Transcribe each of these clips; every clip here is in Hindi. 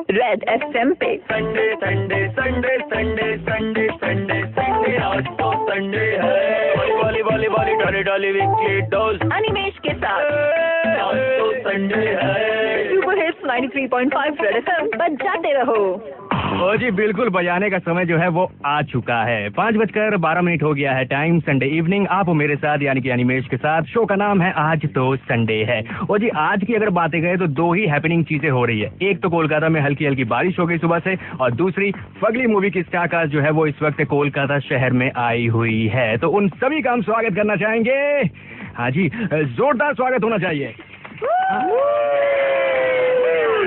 रेड एफएम पे। Sunday Sunday Sunday Sunday Sunday Sunday Sunday आज तो संडे है। वाली वाली वाली डाली डाली वीकली डोज अनिमेश के साथ आज तो संडे है। सुपर हिट्स 93.5 रेड एफएम बजाते रहो। ओ जी बिल्कुल, बजाने का समय जो है वो आ चुका है। 5:12 हो गया है टाइम। संडे इवनिंग आप मेरे साथ यानी कि अनिमेश के साथ। शो का नाम है आज तो संडे है। और जी आज की अगर बातें करें तो दो ही हैपनिंग चीजें हो रही है। एक तो कोलकाता में हल्की हल्की बारिश हो गई सुबह से, और दूसरी फगली मूवी की स्टार कास्ट जो है वो इस वक्त कोलकाता शहर में आई हुई है। तो उन सभी का हम स्वागत करना चाहेंगे। हाँ जी, जोरदार स्वागत होना चाहिए।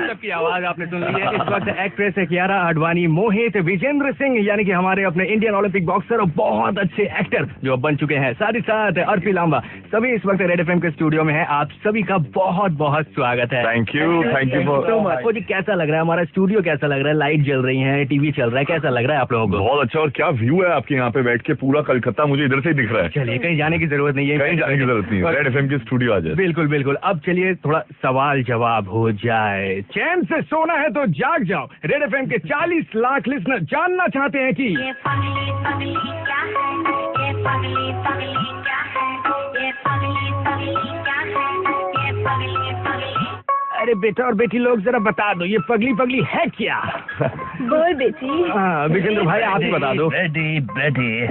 सबकी आवाज आपने सुन ली है। इस वक्त एक्ट्रेस है कियारा आडवाणी, मोहित, विजेंद्र सिंह यानी कि हमारे अपने इंडियन ओलंपिक बॉक्सर और बहुत अच्छे एक्टर जो बन चुके हैं, साथ ही साथ अर्पी लांबा, सभी इस वक्त रेड एफएम के स्टूडियो में है। आप सभी का बहुत बहुत स्वागत है। Thank you so much. जी कैसा लग रहा है हमारा स्टूडियो, कैसा लग रहा है? लाइट जल रही है, टीवी चल रहा है, कैसा लग रहा है आप लोगों को? बहुत अच्छा। और क्या व्यू है आपके यहाँ पे बैठ के, पूरा कलकत्ता मुझे इधर से ही दिख रहा है। चलिए कहीं जाने की जरूरत नहीं है, कहीं जाने की जरूरत नहीं है, रेड एफएम के स्टूडियो आ जाए। बिल्कुल बिल्कुल। अब चलिए थोड़ा सवाल जवाब हो जाए। चैन से सोना है तो जाग जाओ। रेड एफएम के 40 लाख लिसनर जानना चाहते हैं कि ये पगली पगली क्या है, ये पगली पगली क्या है, ये पगली पगली क्या है, ये पगली पगली। अरे बेटा और बेटी लोग जरा बता दो ये पगली पगली है क्या? बोल बेटी। हाँ विजेंद्र भाई आप ही बता दो। बेटी बेटी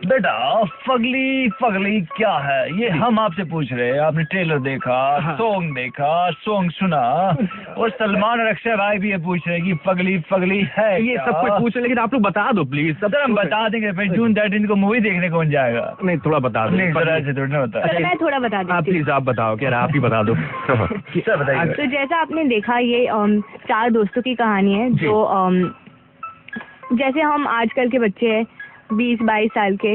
बेटा, फगली फगली क्या है ये हम आपसे पूछ रहे हैं। आपने ट्रेलर देखा, सॉन्ग देखा, सॉन्ग सुना, और सलमान और अक्षय भाई भी ये पूछ रहे हैं कि फगली फगली है ये क्या? सब कुछ पूछ रहे, लेकिन आप लोग बता दो प्लीज। सब सर हम बता देंगे, फिर जून 13 को मूवी देखने कौन जाएगा? नहीं थोड़ा बता दो। नहीं जरा से थोड़ा ना बता। चलो मैं थोड़ा बता देती प्लीज आप बताओ। क्या आप ही बता दो। सर बताइए। तो जैसा आपने देखा ये 4 दोस्तों की कहानी है जो जैसे हम आजकल के बच्चे हैं 20-22 साल के,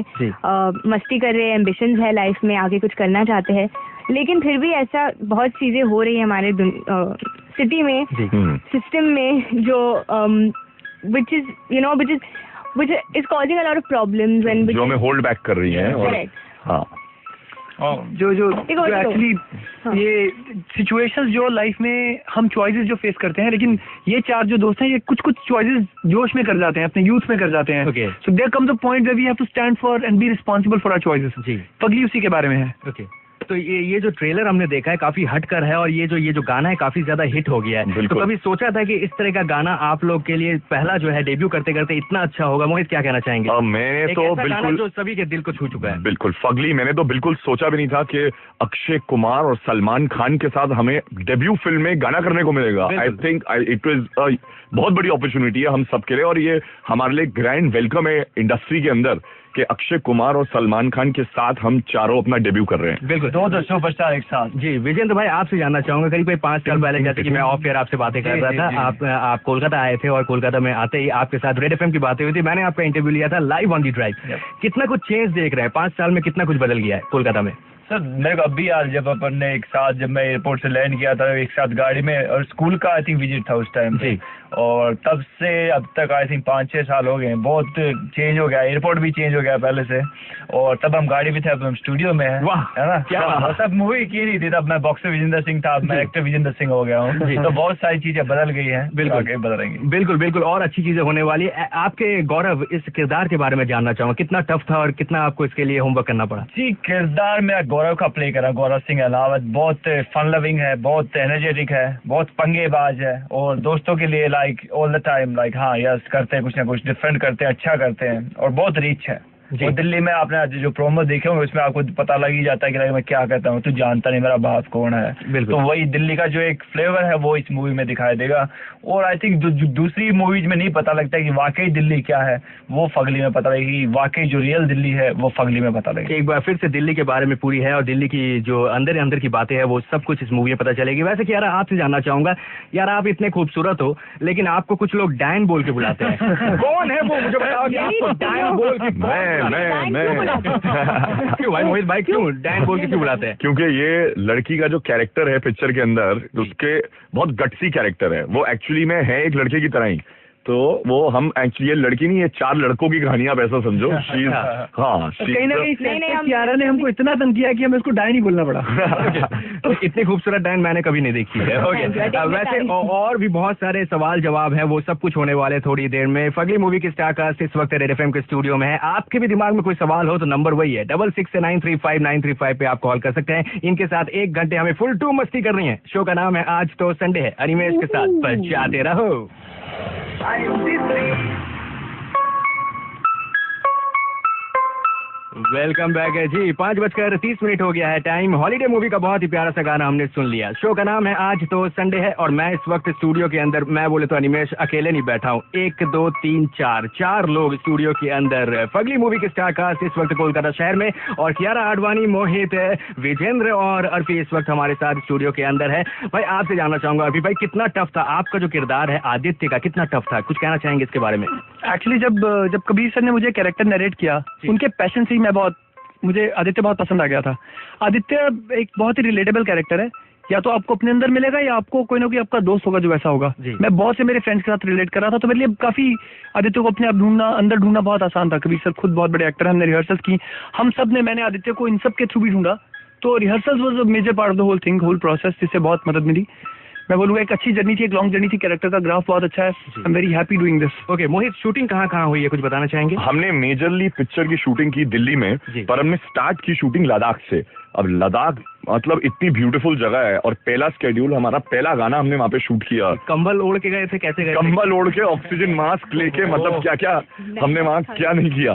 मस्ती कर रहे हैं, एम्बिशंस है लाइफ में, आगे कुछ करना चाहते हैं, लेकिन फिर भी ऐसा बहुत चीजें हो रही है हमारे सिटी में, सिस्टम में, जो which is causing a lot of problems and जो हमें होल्ड बैक कर रही है। और हाँ जो एक्चुअली ये सिचुएशंस जो लाइफ में हम चॉइसेस जो फेस करते हैं, लेकिन ये 4 जो दोस्त हैं ये कुछ चॉइसेस जोश में कर जाते हैं, अपने यूथ में कर जाते हैं। So there comes a point where we have to stand for and be responsible for our choices. जी पगली उसी के बारे में है। तो ये जो ट्रेलर हमने देखा है काफी हटकर है, और ये जो गाना है काफी ज्यादा हिट हो गया है। तो कभी सोचा था कि इस तरह का गाना आप लोग के लिए पहला जो है डेब्यू करते करते इतना अच्छा होगा? मोहित क्या कहना चाहेंगे? मैंने तो बिल्कुल जो सभी के दिल को छू चुका है। बिल्कुल फगली मैंने तो बिल्कुल सोचा भी नहीं था कि अक्षय कुमार और सलमान खान के साथ हमें डेब्यू फिल्म में गाना करने को मिलेगा। आई थिंक इट वाज बहुत बड़ी अपॉर्चुनिटी है हम सबके लिए, और ये हमारे लिए ग्रैंड वेलकम है इंडस्ट्री के अंदर कि अक्षय कुमार और सलमान खान के साथ हम चारों अपना डेब्यू कर रहे हैं। बिल्कुल, 2 सुपरस्टार एक साथ। जी विजेंद्र भाई आपसे जानना चाहूंगा, करीब 5 साल पहले जैसे कि मैं ऑफ एयर आपसे बातें कर रहा था, आप कोलकाता आए थे, और कोलकाता में आते ही आपके साथ रेड एफएम की बातें हुई थी। मैंने आपका इंटरव्यू लिया था लाइव ऑन दी ड्राइव। कितना कुछ चेंज देख रहे हैं 5 साल में, कितना कुछ बदल गया है कोलकाता में? सर मेरे को अभी यार, जब अपन ने एक साथ, जब मैं एयरपोर्ट से लैंड किया था एक साथ गाड़ी में, और स्कूल का आई थिंक विजिट था उस टाइम पे, और तब से अब तक आई थिंक 5-6 साल हो गए। बहुत चेंज हो गया, एयरपोर्ट भी चेंज हो गया पहले से, और तब हम गाड़ी में थे, अब हम स्टूडियो में है ना। क्या तब मूवी की नहीं थी, तब मैं बॉक्सर विजेंद्र सिंह था, अब मैं एक्टर विजेंद्र सिंह हो गया हूँ। तो बहुत सारी चीजें बदल गई हैं, बिल्कुल बदल रहेंगी। बिल्कुल बिल्कुल, और अच्छी चीजें होने वाली है। आपके गौरव इस किरदार के बारे में जानना चाहूंगा, कितना टफ था और कितना आपको इसके लिए होमवर्क करना पड़ा? जी किरदार में गौरव का प्ले करा, गौरव सिंह अलावत बहुत फन लविंग है, बहुत एनर्जेटिक है, बहुत पंगेबाज है, और दोस्तों के लिए like all the time like हाँ यस करते हैं, कुछ ना कुछ डिफरेंट करते हैं, अच्छा करते हैं, और बहुत रिच है। और दिल्ली में आपने जो प्रोमो देखे होंगे उसमें आपको पता लग ही जाता है कि मैं क्या कहता हूँ, तू जानता नहीं मेरा बाप कौन है। तो वही दिल्ली का जो एक फ्लेवर है वो इस मूवी में दिखाई देगा। और आई थिंक दूसरी मूवीज में नहीं पता लगता है कि वाकई दिल्ली क्या है, वो फगली में पता लगेगी। वाकई जो रियल दिल्ली है वो फगली में पता लगेगी। एक बार फिर से दिल्ली के बारे में पूरी है, और दिल्ली की जो अंदर की बातें हैं वो सब कुछ इस मूवी में पता चलेगी। वैसे कि यार आपसे जानना चाहूंगा, यार आप इतने खूबसूरत हो, लेकिन आपको कुछ लोग डैन बोल के बुलाते हैं। कौन है वो, मुझे बताओ कि आपको डैन बोल के क्यों भाई मोहित भाई, क्यों डैन बोल के क्यों बुलाते हैं? क्योंकि ये लड़की का जो कैरेक्टर है पिक्चर के अंदर, उसके बहुत गट्सी कैरेक्टर है। वो एक्चुअली में है एक लड़के की तरह ही, तो वो हम एक्चुअली ये लड़की नहीं, ये 4 लड़कों की कहानी आप ऐसा समझो। हाँ, कहीं ना कहीं कियारा ने हमको इतना तंग किया कि हमें इसको डायन ही बोलना पड़ा। तो इतनी खूबसूरत डायन मैंने कभी नहीं देखी है। वैसे और भी बहुत सारे सवाल जवाब है, वो सब कुछ होने वाले थोड़ी देर में। फगली मूवी की स्टारकास्ट इस वक्त रेड एफएम के स्टूडियो में है। आपके भी दिमाग में कोई सवाल हो तो नंबर वही है 66935935 पे आप कॉल कर सकते हैं। इनके साथ 1 घंटे हमें फुल टू मस्ती करनी है। शो का नाम है आज तो संडे है, अनिमेश के साथ बजाते रहो। वेलकम बैक है जी। 5:30 हो गया है टाइम। हॉलीडे मूवी का बहुत ही प्यारा सा गाना हमने सुन लिया। शो का नाम है आज तो संडे है और मैं इस वक्त स्टूडियो के अंदर, मैं बोले तो अनिमेश अकेले नहीं बैठा हूँ। 1 2 3 4 लोग स्टूडियो के अंदर। फगली मूवी के स्टारकास्ट इस वक्त कोलकाता शहर में और कियारा आडवाणी, मोहित, विजेंद्र और अर्पी इस वक्त हमारे साथ स्टूडियो के अंदर है। भाई आपसे जानना चाहूंगा अर्पी भाई, कितना टफ था आपका जो किरदार है आदित्य का, कितना टफ था? कुछ कहना चाहेंगे इसके बारे में? एक्चुअली जब कबीर सर ने मुझे कैरेक्टर नरेट किया, उनके पैशन से ही मुझे आदित्य बहुत पसंद आ गया था। आदित्य एक बहुत ही रिलेटेबल कैरेक्टर है, या तो आपको अपने अंदर मिलेगा या आपको कोई ना कोई आपका दोस्त होगा जो वैसा होगा। मैं बहुत से मेरे फ्रेंड्स के साथ रिलेट कर रहा था, तो मेरे लिए काफी आदित्य को अपने आप अंदर ढूंढना बहुत आसान था। कबीर सर खुद बहुत बड़े एक्टर हैं, हमने रिहर्सल्स की, हम सब ने, मैंने आदित्य को इन सब के थ्रू भी ढूंढा। तो rehearsals was a major part of the whole process, जिससे बहुत मदद मिली। मैं बोलूँगा एक अच्छी जर्नी थी, एक लॉन्ग जर्नी थी, कैरेक्टर का ग्राफ बहुत अच्छा है। I am very happy doing this. Okay Mohit, shooting कहाँ हुई है, कुछ बताना चाहेंगे? हमने मेजरली पिक्चर की शूटिंग की दिल्ली में, पर हमने स्टार्ट की शूटिंग लद्दाख से। अब लद्दाख मतलब इतनी ब्यूटीफुल जगह है और पहला स्केड्यूल, हमारा पहला गाना हमने वहाँ पे शूट किया। कंबल ओढ़ के गए थे? कैसे गए? कंबल ओढ़ के, ऑक्सीजन मास्क लेके, मतलब क्या क्या हमने वहाँ क्या नहीं किया।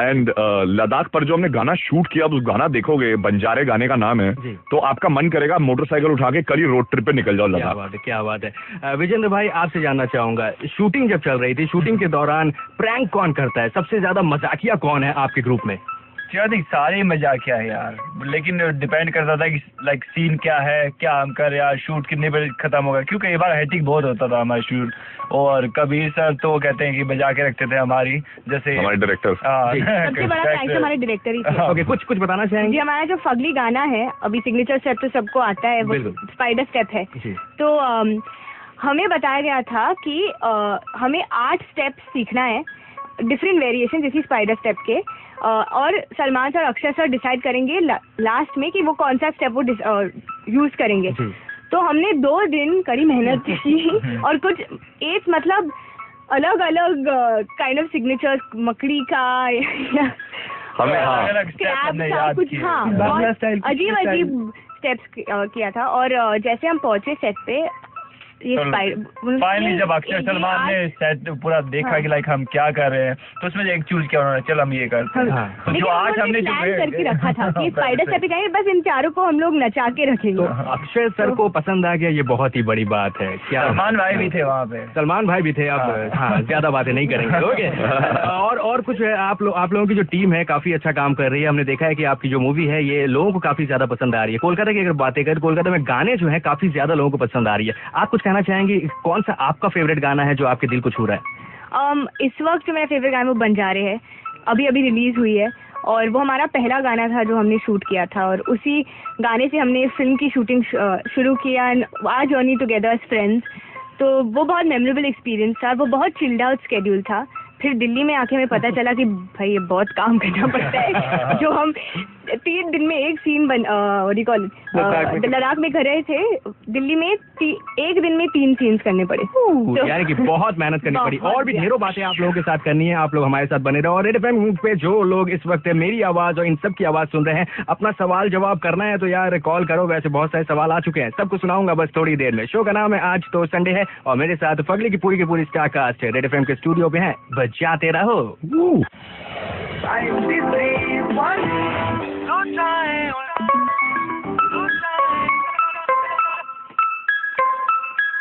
एंड लद्दाख पर जो हमने गाना शूट किया, उस गाना देखोगे, बंजारे गाने का नाम है, तो आपका मन करेगा मोटरसाइकिल उठा के कल ही रोड ट्रिप पे निकल जाओ लद्दाख। क्या बात है। विजेंद्र भाई आपसे जानना चाहूंगा, शूटिंग जब चल रही थी, शूटिंग के दौरान प्रैंक कौन करता है? सबसे ज्यादा मजाकिया कौन है आपके ग्रुप में? सारे मजाकिया है यार, लेकिन डिपेंड करता था कि लाइक सीन क्या है, क्या हम कर यार, शूट कितने बजे खत्म होगा, क्योंकि ये बार हेटिक बहुत होता था हमारा शूट। और कबीर सर तो कहते हैं कि बजा के रखते थे हमारी, जैसे हमारे डायरेक्टर। सबसे बड़ा थैंक्स हमारे डायरेक्टर ही थे। ओके, कुछ बताना चाहेंगे? हमारा जो फगली गाना है, अभी सिग्नेचर स्टेप तो सबको आता है, वो स्पाइडर स्टेप है। तो हमें बताया गया था कि हमें 8 स्टेप्स सीखना है, डिफरेंट वेरिएशन जैसी स्पाइडर स्टेप के, और Salman sir, Akshay sir decide करेंगे लास्ट में कि वो कौन सा स्टेप वो यूज करेंगे। तो हमने 2 दिन कड़ी मेहनत की और कुछ 8 मतलब अलग अलग काइंड ऑफ सिग्नेचर, मकड़ी का हमें कुछ अजीब अजीब स्टेप्स किया था। और जैसे हम पहुंचे सेट पे, फाइनली जब अक्षय सलमान ने सेट पूरा देखा कि लाइक हम क्या कर रहे हैं, तो उसमें एक चूज किया उन्होंने, चल हम ये करते हैं। तो जो आज हमने जो करके रखा था कि स्पाइडर स्टेप जाएंगे, बस इन चारों को हम लोग नचा के रखेंगे। तो अक्षय सर को पसंद आ गया, ये बहुत ही बड़ी बात है। क्या सलमान भाई भी थे वहाँ पे? सलमान भाई भी थे। अब हाँ, ज्यादा बातें नहीं करेंगे। ओके, और कुछ है, आप लोगों की जो टीम है काफी अच्छा काम कर रही है। हमने देखा है कि आपकी जो मूवी है ये लोगों को काफी ज्यादा पसंद आ रही है। कोलकाता की अगर बातें करें, कोलकाता में गाने जो है काफी ज्यादा लोगों को पसंद आ रही है। आप कुछ कहना चाहेंगे, कौन सा आपका फेवरेट गाना है जो आपके दिल को छू रहा है? इस वक्त जो मेरा फेवरेट गाना वो बंजारे है, अभी रिलीज हुई है, और वो हमारा पहला गाना था जो हमने शूट किया था, और उसी गाने से हमने फिल्म की शूटिंग शुरू किया, our journey together as friends. तो वो बहुत मेमोरेबल एक्सपीरियंस था, वो बहुत चिल्ड आउट स्केड्यूल था। फिर दिल्ली में आके हमें पता चला कि भाई ये बहुत काम करना पड़ता है। जो हम 3 दिन में एक सीन लद्दाख में कर रहे थे, दिल्ली में 1 दिन में 3 सीन्स करने पड़े। तो यानी कि बहुत मेहनत करनी पड़ी। और भी ढेरों बातें आप लोगों के साथ करनी है, आप लोग हमारे साथ बने रहो। और रेड एफएम पे जो लोग इस वक्त मेरी आवाज और इन सब की आवाज सुन रहे हैं, अपना सवाल जवाब करना है तो यार कॉल करो। वैसे बहुत सारे सवाल आ चुके हैं, सबको सुनाऊंगा बस थोड़ी देर में। शो का नाम है आज तो संडे है और मेरे साथ फगली की पूरी स्टारकास्ट रेड एफएम के स्टूडियो पे है। बजाते रहो।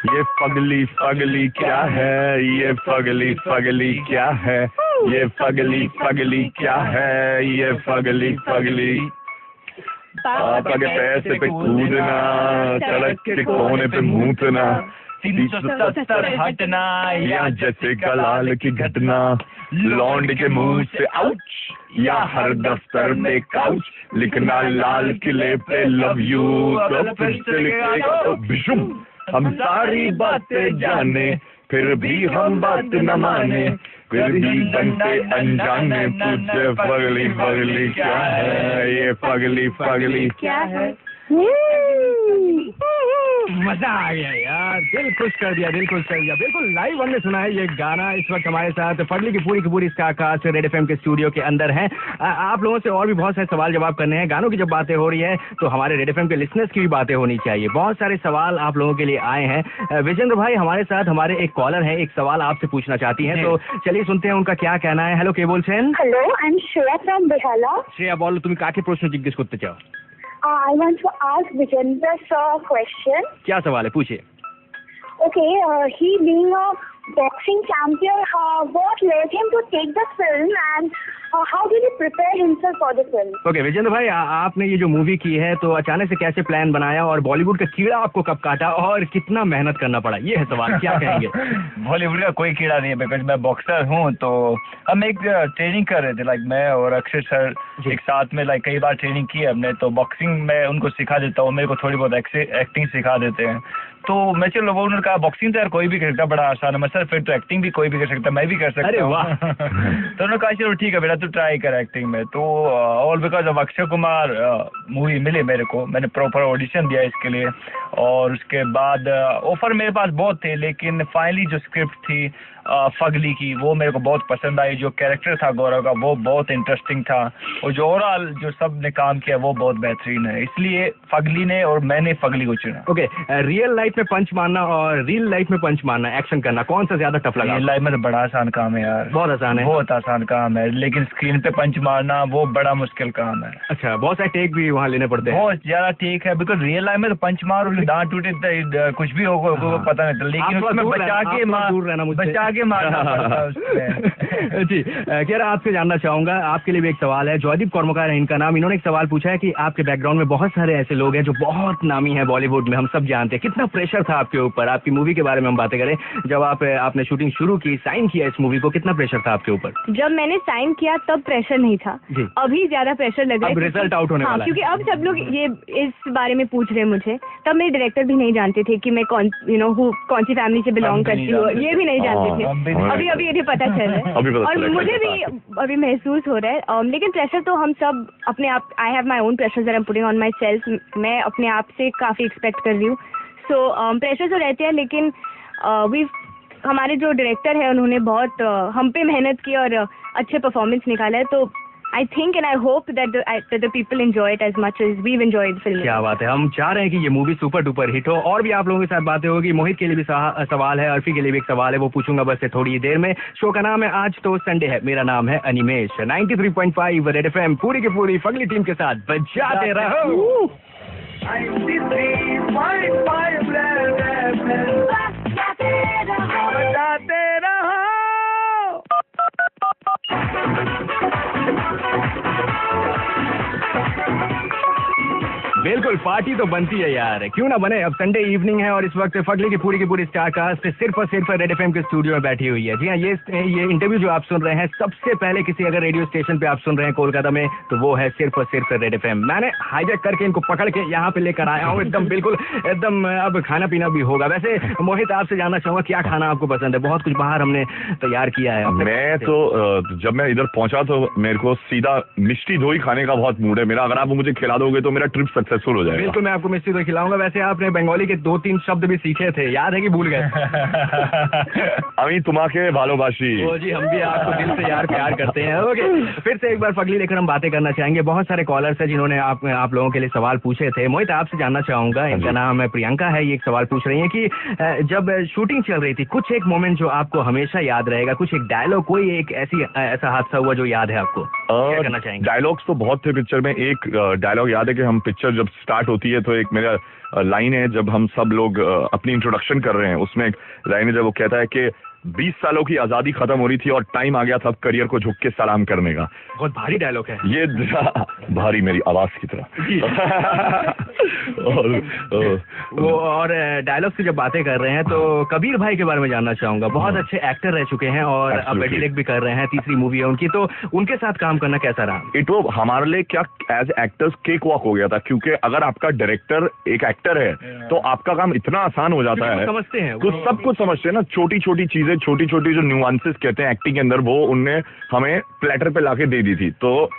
ये फगली क्या है, ये फगली क्या है, ये फगली क्या है, ये फगली पापा के पैसे पे कूदना, सड़क के कोने पे मूतना, 370 हटना, या जैसे गलाल की घटना, लौंड के मुंह से आउच, या हर दफ्तर में काउच, लिखना लाल किले पे लव यू, तो फिर से लिखेगा तो बिशुम, हम सारी बातें जाने फिर भी हम बात न माने, फिर भी बनते अनजाने, तुझे पगली पगली क्या है, ये पगली पगली क्या है। मजा आ गया यार, दिल खुश कर दिया, दिल खुश कर दिया। बिल्कुल लाइव हमने सुना है ये गाना। इस वक्त हमारे साथ फगली की पूरी स्टारकास्ट रेड एफएम के स्टूडियो के अंदर हैं। आप लोगों से और भी बहुत सारे सवाल जवाब करने हैं। गानों की जब बातें हो रही है तो हमारे रेड एफएम के लिसनर्स की भी बातें होनी चाहिए। बहुत सारे सवाल आप लोगों के लिए आए हैं। विजेंद्र भाई हमारे साथ, हमारे एक कॉलर है, एक सवाल आपसे पूछना चाहती है, तो चलिए सुनते हैं उनका क्या कहना है। हेलो, के बोलছেন? Hello, I'm Shreya from Behala. Shreya बोलो, তুমি কাকে প্রশ্ন জিজ্ঞেস করতে চাও? I want to ask Vijendra sir a question. क्या सवाल है, पूछिए। Okay, he being a boxing champion, what led him to take the film and how did he prepare himself for the film? Okay Vijendra भाई, आपने ये जो मूवी की है तो अचानक से कैसे प्लान बनाया और बॉलीवुड का कीड़ा आपको कब काटा और कितना मेहनत करना पड़ा, ये है सवाल, क्या कहेंगे? बॉलीवुड का कोई कीड़ा नहीं है, बिकॉज मैं बॉक्सर हूँ। तो हम एक ट्रेनिंग कर रहे थे, लाइक मैं और अक्षय सर एक साथ में लाइक कई बार ट्रेनिंग की है हमने। तो बॉक्सिंग मैं उनको सिखा देता हूँ, मेरे को थोड़ी बहुत एक्टिंग सिखा देते हैं। तो मैं चलो वो उन्होंने कहा बॉक्सिंग तो यार कोई भी कर सकता, बड़ा आसान है। मैं सर फिर तो एक्टिंग भी कोई भी कर सकता, मैं भी कर सकता। अरे वाह। तो उन्होंने कहा चलो ठीक है बेटा तू ट्राई कर एक्टिंग में। तो all because of Akshay Kumar movie मिली मेरे को, मैंने प्रॉपर ऑडिशन दिया इसके लिए। और उसके बाद ऑफर मेरे पास बहुत थे, लेकिन फाइनली जो स्क्रिप्ट थी फगली की वो मेरे को बहुत पसंद आई। जो कैरेक्टर था गौरव का वो बहुत इंटरेस्टिंग था, और जो ओवरऑल जो सब ने काम किया वो बहुत बेहतरीन है, इसलिए फगली ने और मैंने फगली को चुना। ओके, रियल लाइफ में पंच मारना और रियल लाइफ में पंच मारना, एक्शन करना, कौन सा ज्यादा टफ लगा? रियल लाइफ में तो बड़ा आसान काम है यार, बहुत आसान है, बहुत आसान काम है, लेकिन स्क्रीन पे पंच मारना वो बड़ा मुश्किल काम है। अच्छा, बहुत सारे टेक भी वहाँ लेने पड़ते हैं, बहुत ज्यादा टेक है, बिकॉज रियल लाइफ में तो पंच मारो दांत टूटे कुछ भी होगा पता नहीं, लेकिन उसमें बचा के मारना पड़ता है उसमें। जी, कह रहा आपसे जानना चाहूंगा, आपके लिए भी एक सवाल है। जॉयदीप कर्मकार है इनका नाम। इन्होंने एक सवाल पूछा है कि आपके बैकग्राउंड में बहुत सारे ऐसे लोग हैं जो बहुत नामी हैं बॉलीवुड में, हम सब जानते हैं। कितना प्रेशर था आपके ऊपर? आपकी मूवी के बारे में हम बातें करें, जब आपने शूटिंग शुरू की, साइन किया इस मूवी को, कितना प्रेशर था आपके ऊपर? जब मैंने साइन किया तब प्रेशर नहीं था, अभी ज्यादा प्रेशर लग रहा है, रिजल्ट आउट होने वाला है। क्योंकि अब सब लोग ये इस बारे में पूछ रहे हैं मुझे। तब मेरे डायरेक्टर भी नहीं जानते थे कि मैं कौन सी फैमिली से बिलोंग करती हूँ, ये भी नहीं जानते थे। अभी ये पता चल रहा है और मुझे भी अभी महसूस हो रहा है। लेकिन प्रेशर तो हम सब अपने आप, I have my own pressure that I am putting on my self. मैं अपने आप से काफी एक्सपेक्ट कर रही हूँ। सो प्रेशर तो रहते हैं, लेकिन हमारे जो डायरेक्टर है उन्होंने बहुत हम पे मेहनत की और अच्छे परफॉर्मेंस निकाला है। तो I think and I hope that the people enjoy it as much as we've enjoyed the film. क्या बात है, हम चाह रहे हैं कि ये मूवी सुपर डुपर हिट हो। और भी आप लोगों के साथ बातें होगी। मोहित के लिए भी सवाल है, अर्फी के लिए भी एक सवाल है, वो पूछूंगा बस से थोड़ी देर में। शो का नाम है आज तो संडे है, मेरा नाम है अनिमेश। 93.5 रेड एफएम पूरी की पूरी फगली टीम के साथ बजाते रहो। 93.5 रेड एफएम बजाते रहो। बिल्कुल, पार्टी तो बनती है यार, क्यों ना बने। अब संडे इवनिंग है और इस वक्त फगली की पूरी स्टारकास्ट सिर्फ और सिर्फ रेड एफएम के स्टूडियो में बैठी हुई है। जी हाँ, ये इंटरव्यू जो आप सुन रहे हैं, सबसे पहले किसी अगर रेडियो स्टेशन पे आप सुन रहे हैं कोलकाता में, तो वो है सिर्फ और सिर्फ रेड एफएम। मैंने हाईजैक करके इनको पकड़ के यहाँ पे लेकर आया हूँ एकदम, बिल्कुल एकदम। अब खाना पीना भी होगा। वैसे मोहित, आपसे जानना चाहूंगा क्या खाना आपको पसंद है? बहुत कुछ बाहर हमने तैयार किया है। मैं तो जब मैं इधर पहुंचा तो मेरे को सीधा मिष्टी दोई खाने का बहुत मूड है मेरा। अगर आप मुझे खिला दोगे तो मेरा ट्रिप सक्सेसफुल हो जाएगा। बिल्कुल, मैं आपको मिष्टी दोई खिलाऊंगा। वैसे आपने बंगाली के 2-3 शब्द भी सीखे थे, याद है कि भूल गए? अभी तुम्हारे भालोबाशी। ओ जी, हम भी आपको दिल से यार प्यार करते हैं। ओके, फिर से एक बार फगली लेकर हम बातें करना चाहेंगे। बहुत सारे कॉलर्स हैं जिन्होंने आप लोगों के लिए सवाल पूछे थे। मोहित, आपसे जानना चाहूंगा, इनका नाम है प्रियंका है, ये एक सवाल पूछ रही है कि जब शूटिंग चल रही थी, कुछ एक मोमेंट जो आपको हमेशा याद रहेगा, कुछ एक डायलॉग, कोई एक ऐसा हादसा हुआ जो याद है आपको, क्या करना चाहेंगे? डायलॉग्स तो बहुत थे पिक्चर में। एक डायलॉग याद है कि हम पिक्चर जब स्टार्ट होती है तो एक मेरा लाइन है, जब हम सब लोग अपनी इंट्रोडक्शन कर रहे हैं, उसमें एक लाइन है जब वो कहता है कि 20 सालों की आजादी खत्म हो रही थी और टाइम आ गया था करियर को झुक के सलाम करने का। बहुत भारी डायलॉग है ये, भारी मेरी आवाज की तरह। और डायलॉग से जब बातें कर रहे हैं तो कबीर भाई के बारे में जानना चाहूंगा। बहुत अच्छे एक्टर रह चुके हैं और अब डायरेक्ट भी कर रहे हैं, तीसरी मूवी है उनकी, तो उनके साथ काम करना कैसा रहा? इट वो हमारे लिए क्या एज एक्टर्स केक वॉक हो गया था, क्योंकि अगर आपका डायरेक्टर एक एक्टर एक्टर है तो आपका काम इतना आसान हो जाता है, समझते हैं तो सब कुछ समझते हैं ना, छोटी छोटी चीजें, छोटी छोटी जो न्यूआंसेस कहते हैं एक्टिंग के अंदर, वो उनने हमें प्लेटर पे लाके दे दी थी। तो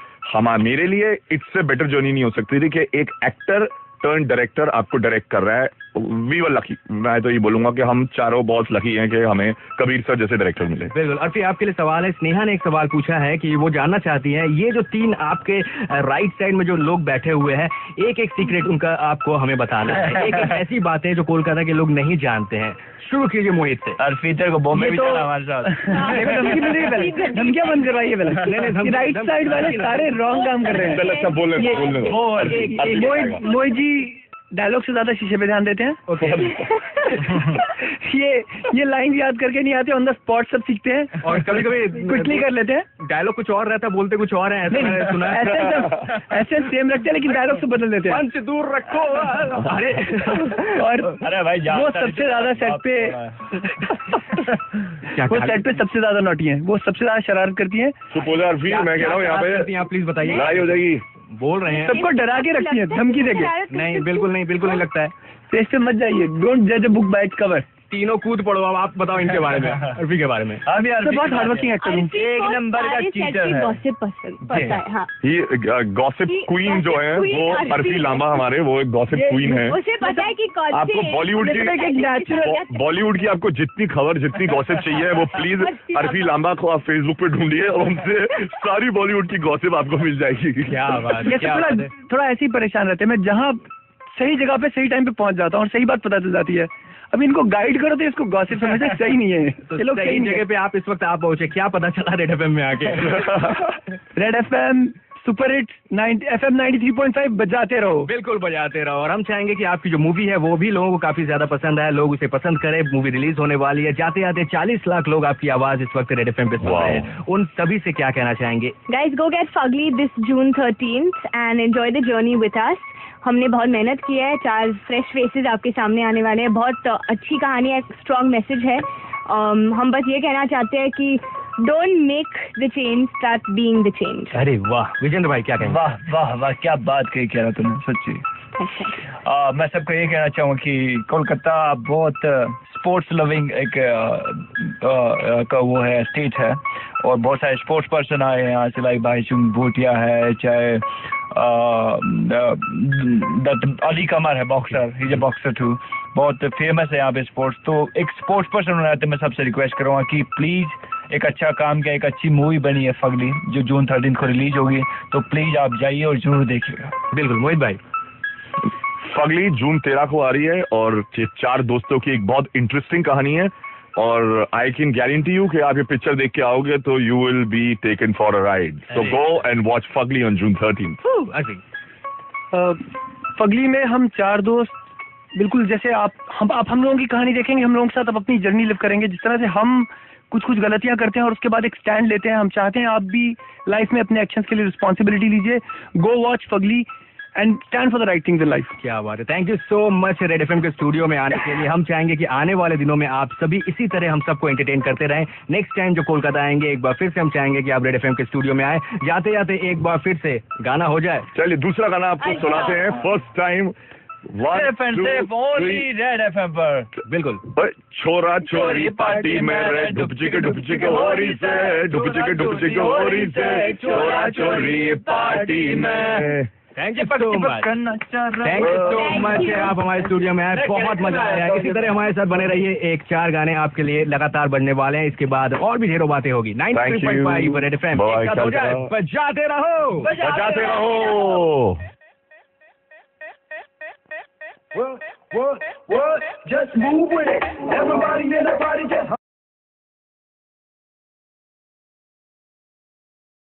मेरे लिए इससे बेटर जर्नी नहीं हो सकती थी कि एक एक्टर टर्न डायरेक्टर आपको डायरेक्ट कर रहा है। वी वर लकी, मैं तो ये बोलूंगा कि हम चारों बहुत लकी हैं कि हमें कबीर सर जैसे डायरेक्टर मिले। बिल्कुल। और फिर आपके लिए सवाल है, स्नेहा ने एक सवाल पूछा है कि वो जानना चाहती है, ये जो 3 आपके राइट साइड में जो लोग बैठे हुए हैं, एक एक सीक्रेट उनका आपको हमें बताना है, एक एक ऐसी बातें जो कोलकाता के लोग नहीं जानते हैं। शुरू कीजिए मोहित से। अर्फीतर को बॉम्बे भी चला हमारे साथ। धमकियां बंद करवाइए पहले। राइट साइड वाले सारे रॉन्ग काम कर रहे हैं। अच्छा बोलने मोहित जी डायलॉग से ज्यादा शीशे पे ध्यान देते हैं। ये लाइन याद करके नहीं आते, ऑन द स्पॉट सब सीखते हैं और कभी कभी क्विकली कर लेते हैं। डायलॉग कुछ और रहता है, बोलते कुछ और है, ऐसा मैंने सुना है। ऐसे सेम रखते हैं लेकिन डायलॉग से बदल देते हैं। मंच दूर रखो। अरे और अरे भाई वो सबसे ज्यादा सेट पे सबसे ज्यादा नॉटी है, वो सबसे ज्यादा शरारत करती है। सुपोजा अर्फी, मैं कह रहा हूँ यहाँ पे प्लीज बताइए। लड़ाई हो जाएगी। बोल रहे हैं सबको डरा के रखती है, धमकी देके। नहीं बिल्कुल नहीं लगता है। स्टेज पे मत जाइए, डोंट जज a book by its cover. तीनों कूद पड़ो। अब आप बताओ इनके बारे में, अर्फी के बारे में। अभी बहुत हार्ड वर्किंग एक्टर हूँ, एक नंबर का चीटर है। गॉसिप पसंद है। हाँ, ये गॉसिप क्वीन जो है वो अर्फी लांबा हमारे, वो एक गॉसिप क्वीन है। उसे पता है कि कौन आपको बॉलीवुड की आपको जितनी खबर, जितनी गॉसिप चाहिए वो प्लीज अर्फी लांबा को आप फेसबुक पे ढूंढिए और उनसे सारी बॉलीवुड की गॉसिप आपको मिल जाएगी। क्या बात है। थोड़ा ऐसे ही परेशान रहते हैं। मैं जहाँ सही जगह पे सही टाइम पे पहुंच जाता हूँ और सही बात पता चल जाती है। अब इनको गाइड करो तो इसको गॉसिप समझना सही नहीं है। तो सही जगह पे आप इस वक्त आप पहुंचे, क्या पता चला रेड एफएम में आके? Red FM super hit FM 93.5 बजाते रहो। बिल्कुल बजाते रहो। और हम चाहेंगे कि आपकी जो मूवी है वो भी लोगों को काफी ज्यादा पसंद आए, लोग उसे पसंद करें। मूवी रिलीज होने वाली है, जाते जाते 40 लाख लोग आपकी आवाज इस वक्त रेड एफएम पे सुन रहे हैं, उन सभी से क्या कहना चाहेंगे? Guys, go get Fugly this June 13th and enjoy the journey with us. हमने बहुत मेहनत की है, 4 फ्रेश फेसेस आपके सामने आने वाले हैं। बहुत अच्छी कहानी है, स्ट्रॉन्ग मैसेज है। हम बस ये कहना चाहते हैं कि don't make the change, start being the change. अरे वाह विजेंद्र भाई, क्या कहेंगे? वाह वाह वाह, क्या बात कही कह रहा तुमने, सच्ची। मैं सबको ये कहना चाहूँगा कि कोलकाता बहुत स्पोर्ट्स लविंग एक का वो है, स्टेट है, और बहुत सारे स्पोर्ट्स पर्सन आए हैं यहाँ से, लाइक भाईचुंग भूटिया है, चाहे अली कमर है, बॉक्सर, ही जो बॉक्सर टू, बहुत फेमस है यहाँ पे स्पोर्ट्स। तो एक स्पोर्ट्स पर्सन होना है तो मैं सबसे रिक्वेस्ट करूँगा कि प्लीज़ एक अच्छा काम किया, एक अच्छी मूवी बनी है फगली, जो जून 13 को रिलीज होगी, तो प्लीज़ आप जाइए और जरूर देखिएगा। बिल्कुल मोहित भाई। फगली जून 13 को आ रही है और ये 4 दोस्तों की एक बहुत इंटरेस्टिंग कहानी है, और आई कैन गारंटी यू कि आप ये पिक्चर देख के आओगे तो you will be taken for a ride. So go and watch Fugly on June 13। Fugly में हम 4 दोस्त बिल्कुल जैसे हम लोगों की कहानी देखेंगे, हम लोगों के साथ अपनी जर्नी लिव करेंगे। जिस तरह से हम कुछ गलतियां करते हैं और उसके बाद एक स्टैंड लेते हैं, हम चाहते हैं आप भी लाइफ में अपने एक्शंस के लिए रिस्पॉन्सिबिलिटी लीजिए। Go watch Fugly and stand for the right things in life. क्या बात है। Thank you so much red FM के स्टूडियो में आने के लिए। हम चाहेंगे कि आने वाले दिनों में आप सभी इसी तरह हम सबको एंटरटेन करते रहें। नेक्स्ट टाइम जो कोलकाता आएंगे, एक बार फिर से हम चाहेंगे कि आप रेड एफएम के स्टूडियो में आए। जाते जाते एक बार फिर से गाना हो जाए। चलिए दूसरा गाना आपको सुनाते हैं, फर्स्ट टाइम रेड एफएम पर। बिल्कुल। छोरा छोरी पार्टी में डुपचिक हो रही से, डुपचिक हो रही से, छोरा छोरी पार्टी में। Thank you so much, thank you so much. आप हमारे स्टूडियो में आए, बहुत मजा आया। इसी तरह हमारे साथ बने रहिए। एक 4 गाने आपके लिए लगातार बनने वाले हैं, इसके बाद और भी ढेरों बातें होगी। 93.5 रेड एफएम, बजाते रहो, बजाते रहो। What? Just move with it. Everybody in the party, just